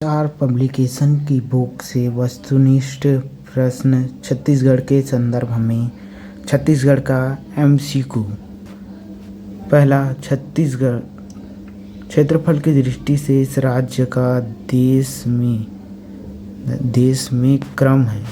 चार पब्लिकेशन की बुक से वस्तुनिष्ठ प्रश्न छत्तीसगढ़ के संदर्भ में छत्तीसगढ़ का एमसीक्यू। पहला, छत्तीसगढ़ क्षेत्रफल की दृष्टि से इस राज्य का देश में क्रम है।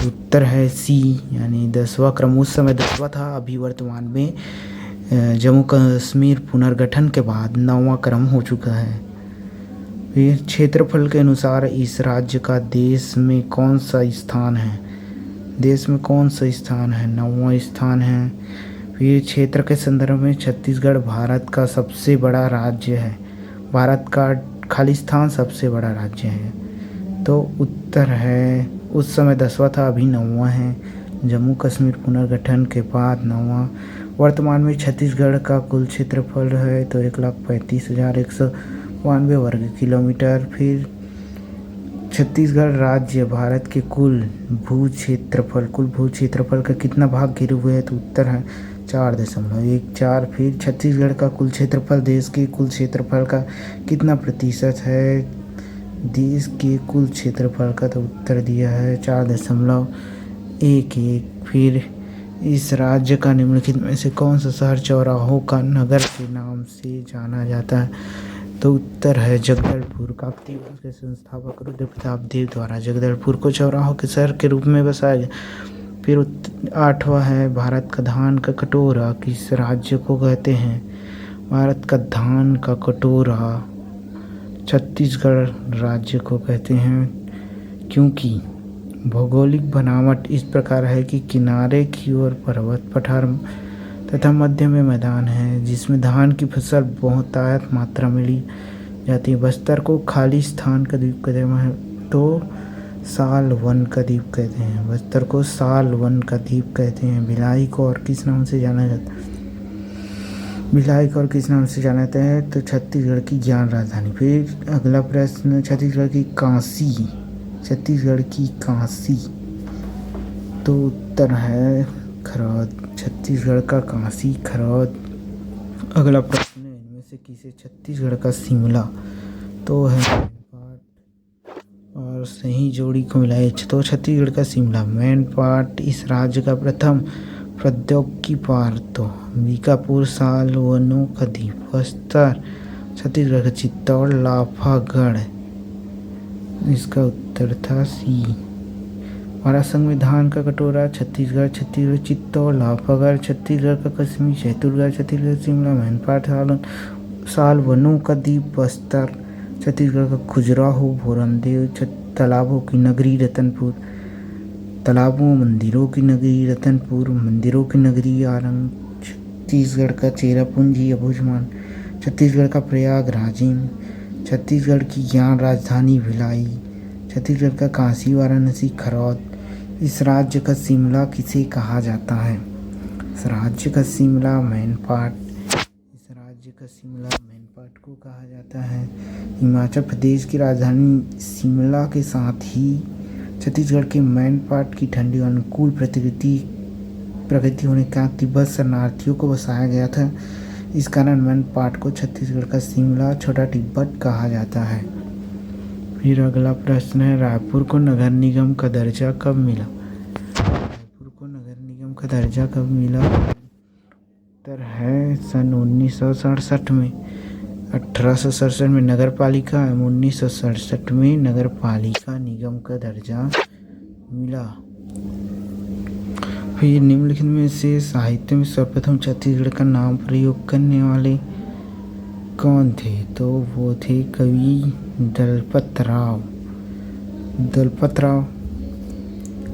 उत्तर है सी, यानी 10वां क्रम। उस समय 10वां था, अभी वर्तमान में जम्मू कश्मीर पुनर्गठन के बाद 9वां क्रम हो चुका है। फिर क्षेत्रफल के अनुसार इस राज्य का देश में कौन सा स्थान है? देश में कौन सा स्थान है? 9वां स्थान है। फिर क्षेत्र के संदर्भ में छत्तीसगढ़ भारत का सबसे बड़ा राज्य है। भारत का खालिस्तान सबसे बड़ा राज्य है। तो उत्तर है, उस समय 10वां था, अभी 9वां है। जम्मू कश्मीर पुनर्गठन के बाद 9वां। वर्तमान में छत्तीसगढ़ का कुल क्षेत्रफल है तो 1,35,192 वर्ग किलोमीटर। फिर छत्तीसगढ़ राज्य भारत के कुल भू क्षेत्रफल का कितना भाग घेरे हुए है? तो उत्तर है 4.14। फिर छत्तीसगढ़ का कुल क्षेत्रफल देश के कुल क्षेत्रफल का कितना प्रतिशत है? देश के कुल क्षेत्रफल का तो उत्तर दिया है 4.11। फिर इस राज्य का निम्नलिखित में से कौन सा शहर चौराहों का नगर के नाम से जाना जाता है? तो उत्तर है जगदलपुर। काकतीय वंश के संस्थापक रुद्रप्रताप देव द्वारा जगदलपुर को चौराहों के शहर के रूप में बसाया गया। फिर 8वां है, भारत का धान का कटोरा किस राज्य को कहते हैं? भारत का धान का कटोरा छत्तीसगढ़ राज्य को कहते हैं, क्योंकि भौगोलिक बनावट इस प्रकार है कि किनारे की ओर पर्वत पठार तथा मध्य में मैदान है जिसमें धान की फसल बहुतायत मात्रा में ली जाती है। बस्तर को खालिस्तान का द्वीप कहते हैं तो साल वन का द्वीप कहते हैं। बस्तर को साल वन का द्वीप कहते हैं। भिलाई को और किस नाम से जाना जाता है? भिलाई को और किस नाम से जाना जाता है? तो छत्तीसगढ़ की ज्ञान राजधानी। फिर अगला प्रश्न, छत्तीसगढ़ की काशी तो उत्तर है खरौद। छत्तीसगढ़ का काशी खरौद। अगला प्रश्न, इनमें से किसे छत्तीसगढ़ का शिमला तो है और सही जोड़ी को मिलाए तो छत्तीसगढ़ का शिमला। मैनपाट इस राज्य का प्रथम प्रौद्योगिकी पार्क तो बीकापुर साल वनों का द्वीप। बस्तर छत्तीसगढ़ का चित्तौड़ लाफागढ़, इसका उत्तर था सी। भारत संविधान का कटोरा छत्तीसगढ़ चित्तौड़ लाफागढ़। छत्तीसगढ़ का कश्मीर चैतुरगढ़। छत्तीसगढ़ शिमला मैनपाट साल वनों का द्वीप बस्तर। छत्तीसगढ़ का खजुराहो भोरमदेव। तालाबों की नगरी रतनपुर। तालाबों मंदिरों की नगरी रतनपुर। मंदिरों की नगरी आरंग। छत्तीसगढ़ का चेरापूंजी अबूझमाड़। छत्तीसगढ़ का प्रयाग राजिम। छत्तीसगढ़ की ज्ञान राजधानी भिलाई। छत्तीसगढ़ का काशी वाराणसी खरौद। इस राज्य का शिमला किसे कहा जाता है? इस राज्य का शिमला मैनपाट। इस राज्य का शिमला मैनपाट को कहा जाता है। हिमाचल प्रदेश की राजधानी शिमला के साथ ही छत्तीसगढ़ के मैनपाट की ठंडी और अनुकूल प्रकृति होने के कारण तिब्बत शरणार्थियों को बसाया गया था। इस कारण मैनपाट को छत्तीसगढ़ का शिमला छोटा तिब्बत कहा जाता है। फिर अगला प्रश्न है, रायपुर को नगर निगम का दर्जा कब मिला? रायपुर को नगर निगम का दर्जा कब मिला? उत्तर है सन 1967 में। 1867 में नगर पालिका एवं 1967 में नगर पालिका निगम का दर्जा मिला। फिर निम्नलिखित में से साहित्य में सर्वप्रथम छत्तीसगढ़ का नाम प्रयोग करने वाले कौन थे? तो वो थे कवि दलपत राव।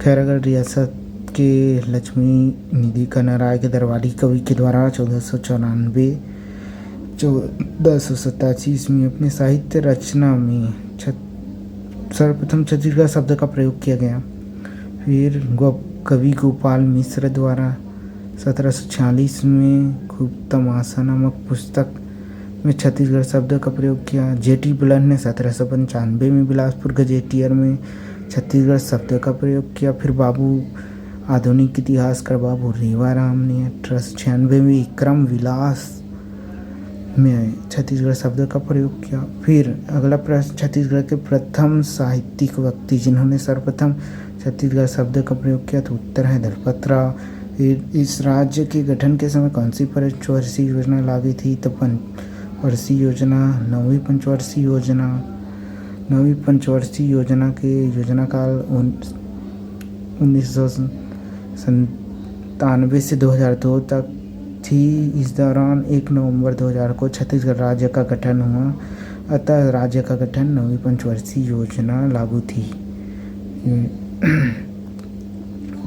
खैरागढ़ रियासत के लक्ष्मी निधि कनराय के दरबारी कवि के द्वारा 1487 में अपने साहित्य रचना में सर्वप्रथम छत्तीसगढ़ शब्द का प्रयोग किया गया। फिर कवि गोपाल मिश्र द्वारा 1746 में खूब तमाशा नामक पुस्तक में छत्तीसगढ़ शब्द का प्रयोग किया। जेटी बुलंद ने 1795 में बिलासपुर गजेटियर में छत्तीसगढ़ शब्द का प्रयोग किया। फिर आधुनिक इतिहासकार बाबू रेवाराम ने 1896 में विक्रम विलास में छत्तीसगढ़ शब्द का प्रयोग किया। फिर अगला प्रश्न, छत्तीसगढ़ के प्रथम साहित्यिक व्यक्ति जिन्होंने सर्वप्रथम छत्तीसगढ़ शब्द का प्रयोग किया, तो उत्तर है दलपतराव। फिर इस राज्य के गठन के समय कौन सी पंचवर्षीय योजना लागू थी, तो पंचवर्षीय योजना, नवीं पंचवर्षीय योजना। नवीं पंचवर्षीय योजना के योजना काल 1997 से 2002 तक थी। इस दौरान 1 नवंबर 2000 को छत्तीसगढ़ राज्य का गठन हुआ, अतः राज्य का गठन नवीं पंचवर्षीय योजना लागू थी।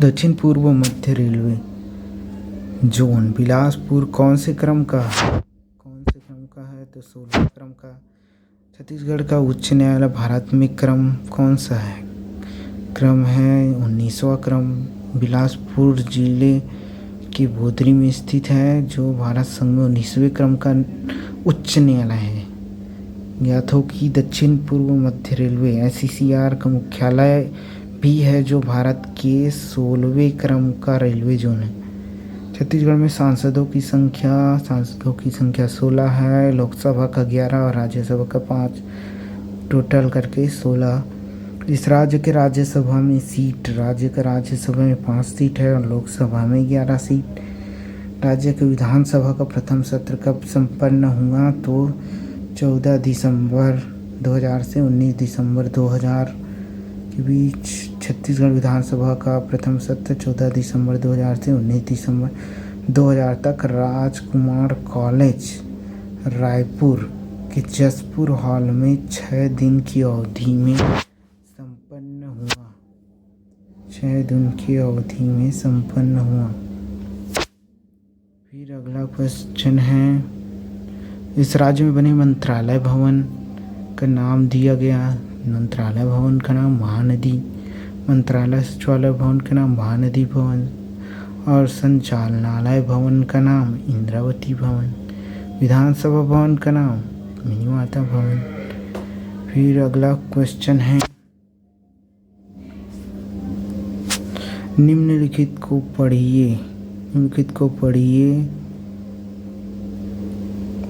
दक्षिण पूर्व मध्य रेलवे जोन बिलासपुर कौन से क्रम का है, तो 16 क्रम का। छत्तीसगढ़ का उच्च न्यायालय भारत में क्रम कौन सा है, क्रम है 19वां क्रम। बिलासपुर जिले की बोदरी में स्थित है, जो भारत संघ में 19वें क्रम का उच्च न्यायालय है। ज्ञात हो कि दक्षिण पूर्व मध्य रेलवे SCCR का मुख्यालय भी है, जो भारत के 16वें क्रम का रेलवे जोन है। छत्तीसगढ़ में सांसदों की संख्या 16 है, लोकसभा का 11 और राज्यसभा का 5, टोटल करके 16। इस राज्य के राज्यसभा में सीट, राज्य का राज्यसभा में 5 सीट है और लोकसभा में 11 सीट। राज्य के विधानसभा का प्रथम सत्र कब संपन्न हुआ, तो 14 दिसंबर 2000 से 19 दिसंबर 2000 के बीच। छत्तीसगढ़ विधानसभा का प्रथम सत्र 14 दिसंबर 2000 से 19 दिसंबर 2000 तक राजकुमार कॉलेज रायपुर के जसपुर हॉल में 6 दिन की अवधि में संपन्न हुआ। 6 दिन की अवधि में संपन्न हुआ। फिर अगला क्वेश्चन है, इस राज्य में बने मंत्रालय भवन का नाम दिया गया। मंत्रालय भवन का नाम महानदी, मंत्रालय सचिवालय भवन का नाम महानदी भवन और संचालनालय भवन का नाम इंद्रावती भवन। विधानसभा भवन का नाम मिनीमाता भवन। फिर अगला क्वेश्चन है, निम्नलिखित को पढ़िए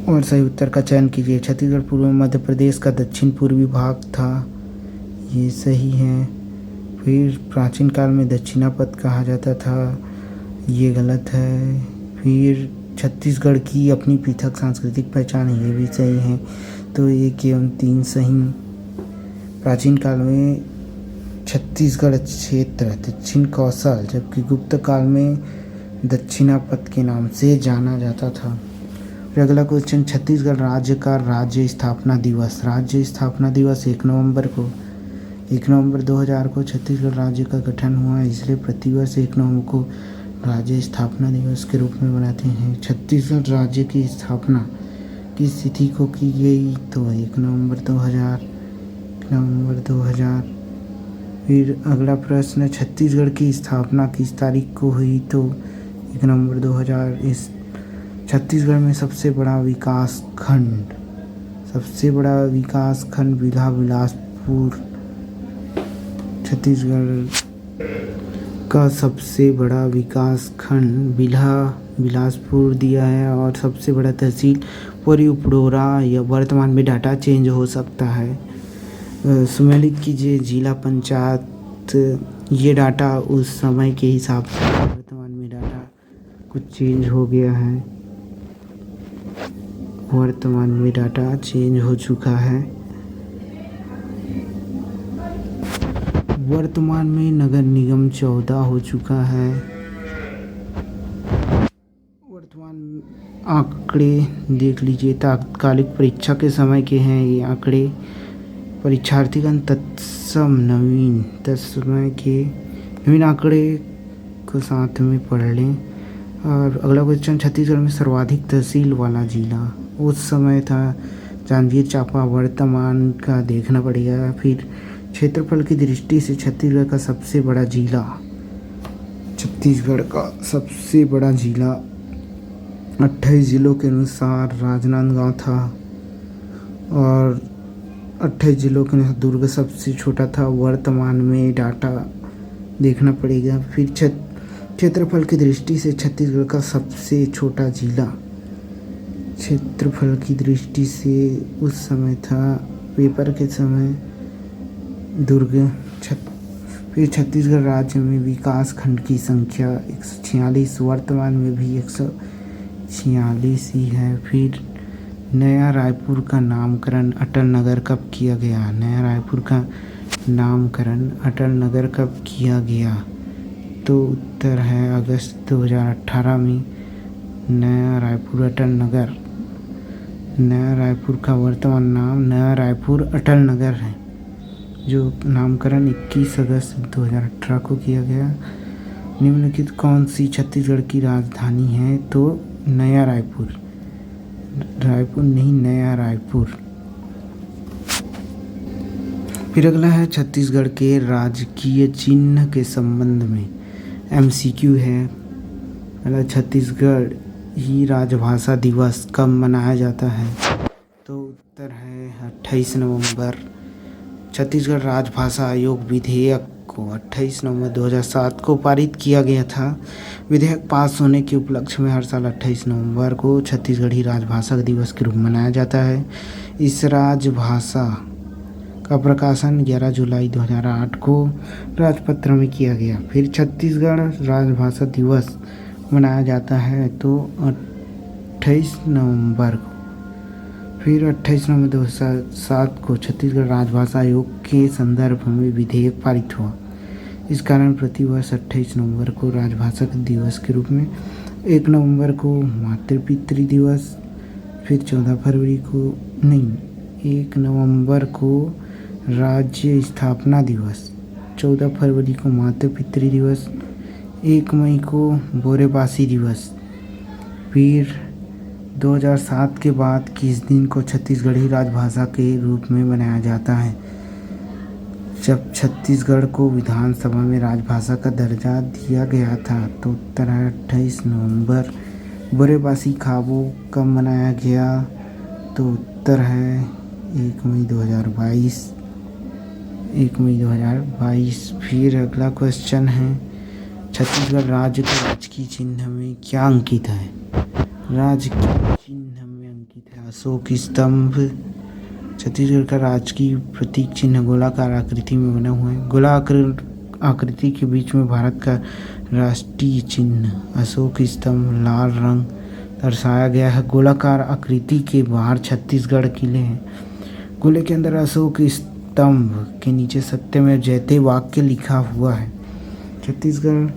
और सही उत्तर का चयन कीजिए। छत्तीसगढ़ पूर्व मध्य प्रदेश का दक्षिण पूर्वी भाग था, ये सही है। फिर प्राचीन काल में दक्षिणापथ कहा जाता था, ये गलत है। फिर छत्तीसगढ़ की अपनी पृथक सांस्कृतिक पहचान, ये भी सही है। तो 1 एवं 3 सही। प्राचीन काल में छत्तीसगढ़ क्षेत्र दक्षिण कौशल, जबकि गुप्त काल में दक्षिणापथ के नाम से जाना जाता था। फिर अगला क्वेश्चन, छत्तीसगढ़ राज्य का राज्य स्थापना दिवस। राज्य स्थापना दिवस 1 नवंबर 2000 को छत्तीसगढ़ राज्य का गठन हुआ, इसलिए प्रतिवर्ष 1 नवंबर को राज्य स्थापना दिवस के रूप में मनाते हैं। छत्तीसगढ़ राज्य की स्थापना किस तिथि को की गई, तो 1 नवंबर 2000। फिर अगला प्रश्न, छत्तीसगढ़ की स्थापना किस तारीख को हुई, तो 1 नवंबर 2000। इस छत्तीसगढ़ में सबसे बड़ा विकास खंड बिल्हा बिलासपुर। छत्तीसगढ़ का सबसे बड़ा विकास खंड बिल्हा बिलासपुर दिया है और सबसे बड़ा तहसील परी उपडोरा, या वर्तमान में डाटा चेंज हो सकता है। सुमेलित कीजिए जिला पंचायत, ये डाटा उस समय के हिसाब से, वर्तमान में डाटा कुछ चेंज हो गया है, वर्तमान में डाटा चेंज हो चुका है। वर्तमान में नगर निगम 14 हो चुका है। वर्तमान आंकड़े देख लीजिए, तात्कालिक परीक्षा के समय के हैं ये आंकड़े। परीक्षार्थीगण तत्सम नवीन समय के नवीन आंकड़े को साथ में पढ़ लें। और अगला क्वेश्चन, छत्तीसगढ़ में सर्वाधिक तहसील वाला जिला उस समय था जांजगीर चांपा, वर्तमान का देखना पड़ेगा। फिर क्षेत्रफल की दृष्टि से छत्तीसगढ़ का सबसे बड़ा जिला 28 जिलों के अनुसार राजनांदगांव था और 28 जिलों के अनुसार दुर्ग सबसे छोटा था। वर्तमान में डाटा देखना पड़ेगा। फिर क्षेत्रफल की दृष्टि से छत्तीसगढ़ का सबसे छोटा जिला क्षेत्रफल की दृष्टि से उस समय था पेपर के समय दुर्ग। फिर छत्तीसगढ़ राज्य में विकास खंड की संख्या 146, वर्तमान में भी 146 ही है। फिर नया रायपुर का नामकरण अटल नगर कब किया गया? नया रायपुर का नामकरण अटल नगर कब किया गया? तो उत्तर है अगस्त 2018 में नया रायपुर अटल नगर। नया रायपुर का वर्तमान नाम नया रायपुर अटल नगर है, जो नामकरण 21 अगस्त 2018 को किया गया। निम्नलिखित कौन सी छत्तीसगढ़ की राजधानी है? तो नया रायपुर। रायपुर नहीं, नया रायपुर। फिर अगला है छत्तीसगढ़ के राजकीय चिन्ह के संबंध में MCQ है। पहला, छत्तीसगढ़ ही राजभाषा दिवस कब मनाया जाता है? तो उत्तर है 28 नवंबर। छत्तीसगढ़ राजभाषा आयोग विधेयक को 28 नवंबर 2007 को पारित किया गया था। विधेयक पास होने के उपलक्ष्य में हर साल 28 नवंबर को छत्तीसगढ़ी राजभाषा दिवस के रूप में मनाया जाता है। इस राजभाषा का प्रकाशन 11 जुलाई 2008 को राजपत्र में किया गया। फिर छत्तीसगढ़ राजभाषा दिवस मनाया जाता है तो 28 नवंबर को। फिर 28 नवंबर 2007 को छत्तीसगढ़ राजभाषा आयोग के संदर्भ में विधेयक पारित हुआ। इस कारण प्रतिवर्ष 28 नवंबर को राजभाषा दिवस के रूप में, 1 नवंबर को मातृपितृ दिवस, फिर 14 फरवरी को 1 नवंबर को राज्य स्थापना दिवस, 14 फरवरी को मातृपितृ दिवस, 1 मई को बोरेबासी दिवस। फिर 2007 के बाद किस दिन को छत्तीसगढ़ी राजभाषा के रूप में मनाया जाता है? जब छत्तीसगढ़ को विधानसभा में राजभाषा का दर्जा दिया गया था। तो उत्तर है 28 नवंबर। बोरेबासी खाबो कब मनाया गया? तो उत्तर है 1 मई 2022। 1 मई 2022। फिर अगला क्वेश्चन है, छत्तीसगढ़ राज्य के राजकीय चिन्ह में क्या अंकित है? राजकीय चिन्ह में अंकित है अशोक स्तंभ। छत्तीसगढ़ का राजकीय प्रतीक चिन्ह गोलाकार आकृति में बना हुआ है। गोलाकार आकृति के बीच में भारत का राष्ट्रीय चिन्ह अशोक स्तंभ लाल रंग दर्शाया गया है। गोलाकार आकृति के बाहर छत्तीसगढ़ किले हैं। गोले के अंदर अशोक स्तंभ के नीचे सत्यमेव जयते वाक्य लिखा हुआ है। छत्तीसगढ़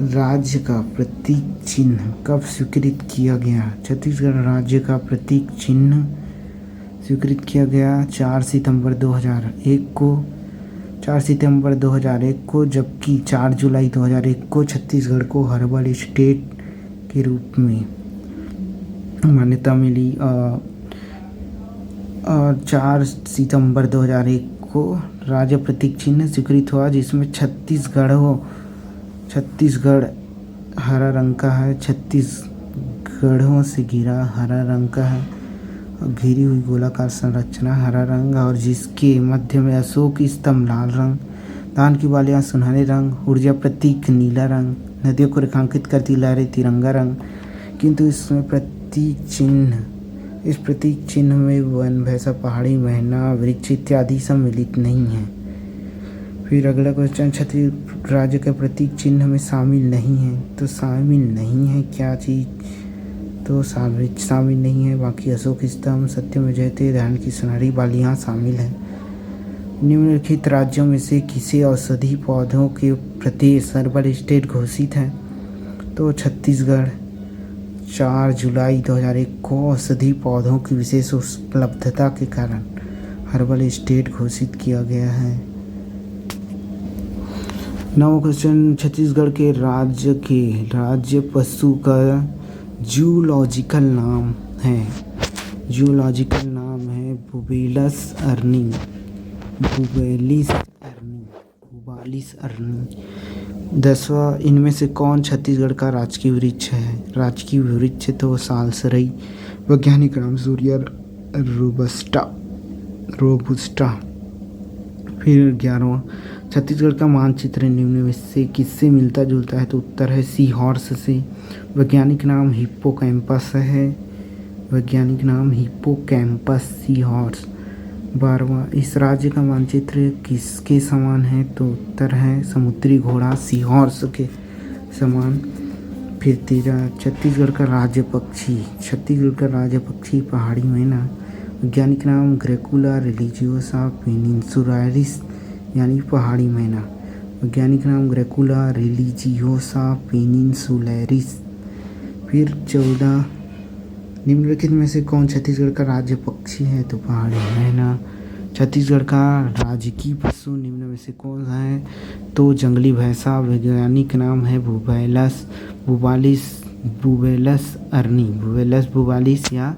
राज्य का प्रतीक चिन्ह कब स्वीकृत किया गया? छत्तीसगढ़ राज्य का प्रतीक चिन्ह स्वीकृत किया गया 4 सितंबर 2001 को। 4 सितंबर 2001 को, जबकि 4 जुलाई 2001 को छत्तीसगढ़ को हर्बल स्टेट के रूप में मान्यता मिली। और 4 सितंबर 2001 को राज्य प्रतीक चिन्ह स्वीकृत हुआ, जिसमें छत्तीसगढ़ हरा रंग का है। छत्तीसगढ़ों से घिरा हरा रंग का है और घिरी हुई गोलाकार संरचना हरा रंग, और जिसके मध्य में अशोक स्तंभ लाल रंग, धान की बालियां सुनहरे रंग, ऊर्जा प्रतीक नीला रंग, नदियों को रेखांकित करती लहरें तिरंगा रंग। किंतु इस प्रतीक चिन्ह में वन, भैंसा, पहाड़ी, मैना, वृक्ष इत्यादि सम्मिलित नहीं है। फिर अगला क्वेश्चन, छत्तीसगढ़ राज्य के प्रतीक चिन्ह में शामिल नहीं है। तो शामिल नहीं है क्या चीज़? तो शामिल नहीं है। बाकी अशोक स्तंभ, सत्यमेव जयते, धान की सुनहरी बालियाँ शामिल हैं। निम्नलिखित राज्यों में से किसे औषधि पौधों के प्रदेश हर्बल स्टेट घोषित है? तो छत्तीसगढ़ 4 जुलाई 2001 को औषधि पौधों की विशेष उपलब्धता के कारण हर्बल स्टेट घोषित किया गया है। 9वां क्वेश्चन, छत्तीसगढ़ के राज्य पशु का जूलॉजिकल नाम है। जूलॉजिकल नाम है बुबेलिस अर्नी। बुबालिस अर्नी। 10वां, इनमें से कौन छत्तीसगढ़ का राजकीय वृक्ष है? राजकीय वृक्ष तो सालसरई। वैज्ञानिक नाम सूर्या रोबस्टा। फिर 11वां, छत्तीसगढ़ का मानचित्र निम्न में से किससे मिलता जुलता है? तो उत्तर है सी हॉर्स से। वैज्ञानिक नाम हिप्पोकैम्पस है। वैज्ञानिक नाम हिप्पोकैम्पस सी हॉर्स। 12वां, इस राज्य का मानचित्र किसके समान है? तो उत्तर है समुद्री घोड़ा सी हॉर्स के समान। फिर 13, छत्तीसगढ़ का राज्य पक्षी। छत्तीसगढ़ का राज्य पक्षी पहाड़ी मैना। वैज्ञानिक नाम ग्रेकुला रिलीजियोसा पेनिनसुलारिस यानी पहाड़ी मैना। वैज्ञानिक नाम ग्रेकुला रिलीजियोसा पेनिनसुलारिस। फिर 14, निम्नलिखित में से कौन छत्तीसगढ़ का राज्य पक्षी है? तो पहाड़ी मैना। छत्तीसगढ़ का राजकीय पशु निम्न में से कौन सा है? तो जंगली भैंसा। वैज्ञानिक नाम है बुबालिस अर्नी, बुबालिस या